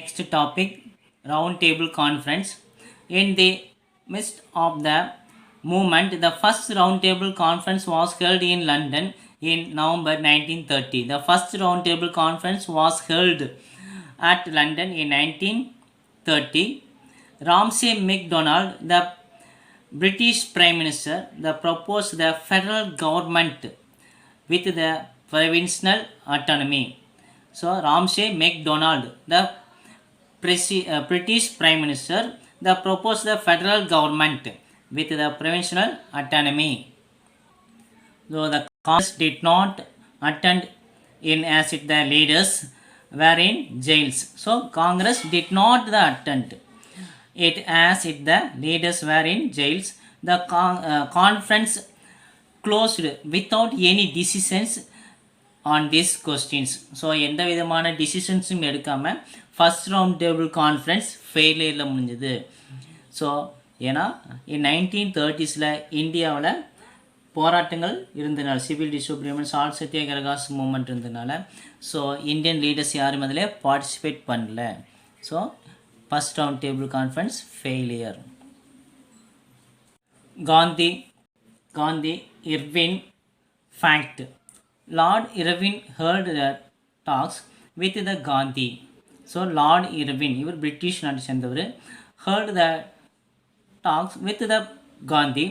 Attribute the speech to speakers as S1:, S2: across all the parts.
S1: next topic, round table conference. In the midst of the movement, the first round table conference was held in London in November 1930. The first round table conference was held at London in 1930. Ramsay MacDonald, the British Prime Minister, proposed the federal government with the provincial autonomy. So Ramsay MacDonald, the British Prime Minister, proposed the federal government with the provincial autonomy. So the Congress did not attend in as it the leaders were in jails. So Congress did not attend it as it the leaders were in jails. The conference closed without any decisions on these questions. So எந்த விதமான டிசிஷன்ஸும் எடுக்காமல் first round table conference ஃபெயிலியரில் முடிஞ்சது. So ஏன்னா 1930s இந்தியாவில் போராட்டங்கள் இருந்ததுனால, civil டிசோபியமெண்ட், salt சத்தியாகிரகாஸ் moment இருந்ததுனால, so Indian leaders யாரும் அதில் பார்ட்டிசிபேட் பண்ணல. So first round table conference failure. Gandhi Irwin fact. Lord Irwin heard the talks with the Gandhi. So Lord Irwin, இவர் பிரிட்டிஷ் நாட்டை சேர்ந்தவர், heard the talks with the Gandhi,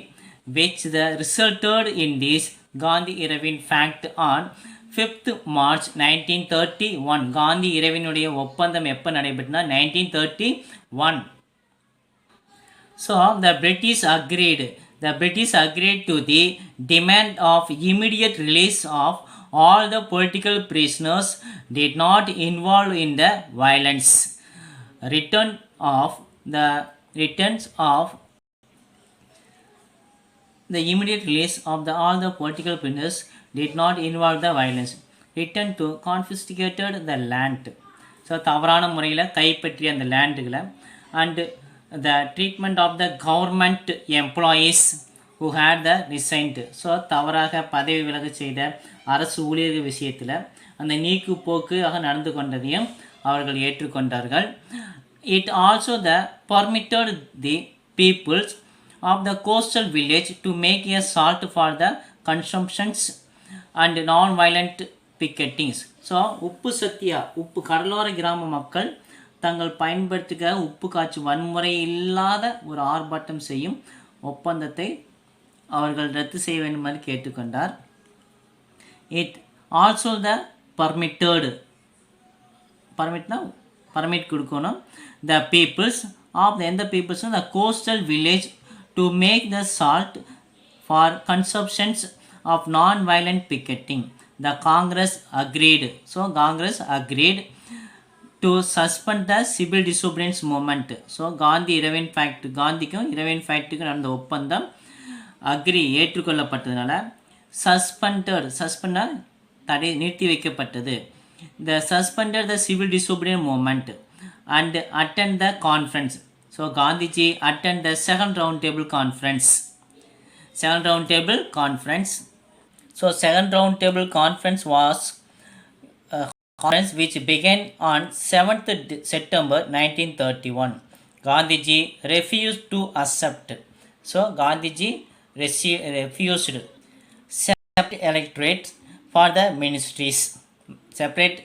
S1: which the resulted in this Gandhi-Irwin Pact on 5th March 1931. Gandhi இரவினுடைய ஒப்பந்தம் எப்போ நடைபெற்றனா 1931. So the British agreed to the demand of immediate release of all the political prisoners did not involve in the violence. Returns of the immediate release of all the political prisoners did not involve the violence. Return to confiscated the land. So தவறான முறையில் கைப்பற்றிய அந்த லேண்டுகளை and the treatment of the government employees who had the resigned. So தவறாக பதவி விலக செய்த அரசு ஊழியர்கள் விஷயத்தில் அந்த நீக்கு போக்காக நடந்து கொண்டதையும் அவர்கள் ஏற்றுக்கொண்டார்கள். It also permitted the peoples of the coastal village to make a salt for the consumptions and non-violent picketings. So உப்பு கடலோர கிராம மக்கள் தங்கள் பயன்படுத்துக உப்பு காய்ச்சி வன்முறை இல்லாத ஒரு ஆர்ப்பாட்டம் செய்யும் ஒப்பந்தத்தை அவர்கள் ரத்து செய்ய வேண்டும் என்று கேட்டுக்கொண்டார். இட் ஆல்சோ பர்மிட் கொடுக்கணும் த பீப்புள்ஸ் ஆஃப் எந்த peoples the coastal village to make the salt for consumptions of non violent picketing. The Congress agreed. So Congress agreed to suspend the civil disobedience movement. So காந்திக்கும் இரவின் ஃபேக்ட்டுக்கும் நடந்த ஒப்பந்தம் ஏற்றுக்கொள்ளப்பட்டதுனால தடை நிறுத்தி வைக்கப்பட்டது. The suspended the civil disobedience movement and attend the conference. So Gandhiji attend the second round table conference. So second round table conference was conference which began on 7th September 1931. Gandhiji refused to accept. So Gandhiji refused separate electorate for the ministries, separate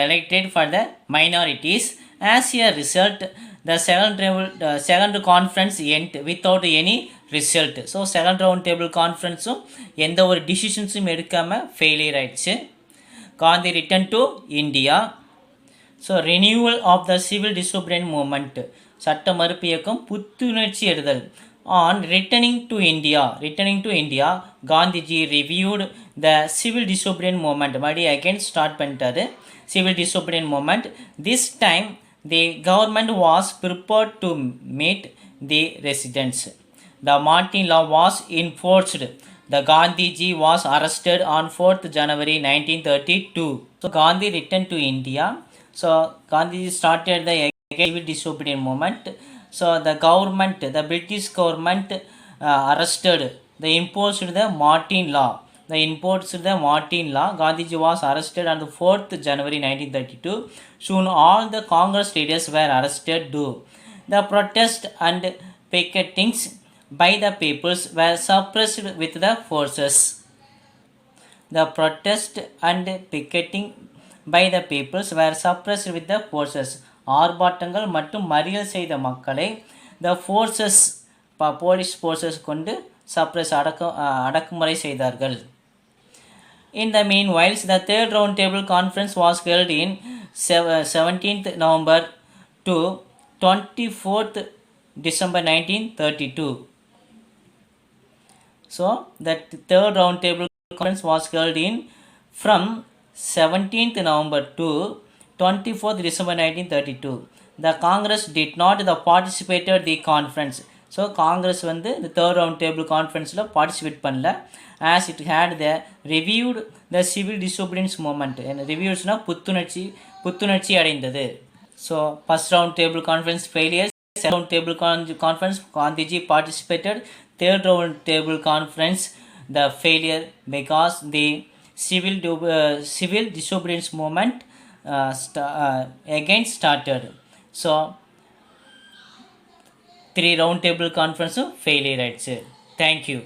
S1: electorate for the minorities. As a result, the second conference ended without any result. So second round table conference எந்த ஒரு டிசிஷன்ஸும் எடுக்காமல் failure ஆயிடுச்சு. Gandhi returned to India. So renewal of the civil disobedience movement. சட்ட மறுப்பு இயக்கம் புத்துணர்ச்சி எடுதல். On returning to India, Gandhiji reviewed the civil disobedience movement. மறுபடி again start பண்ணிட்டாரு civil disobedience movement. This time the government was prepared to meet the residents. The Martin Law was enforced. The Gandhiji was arrested on 4th January 1932. So Gandhi returned to India. So Gandhiji started the civil disobedience movement. So the British government arrested, they imposed the Martin Law the imports the Martin law. Gandhiji was arrested on the 4th January 1932. Soon all the Congress leaders were arrested too. The protest and picketings by the peoples were suppressed with the forces. The protest and picketing by the peoples were suppressed with the forces. ஆர்ப்பாட்டங்கள் மற்றும் மறியல் செய்த மக்களை the forces police forces கொண்டு suppress அடக்குமுறை செய்தார்கள். In the meanwhile, the third roundtable conference was held in 17th November to 24th December 1932. So, the third roundtable conference was held in from 17th November to 24th December 1932. The Congress did not participated the conference. So Congress வந்து இந்த third round table கான்ஃபரன்ஸில் participate பண்ணல. As it had the reviewed the civil disobedience movement. ரிவியூஸ்னால் புத்துணர்ச்சி அடைந்தது. So first round table conference failure. Second round table conference Gandhiji participated. Third round table conference the failure because the civil disobedience movement again started. So 3 round table conference failure ஆயிடுச்சு. Thank you.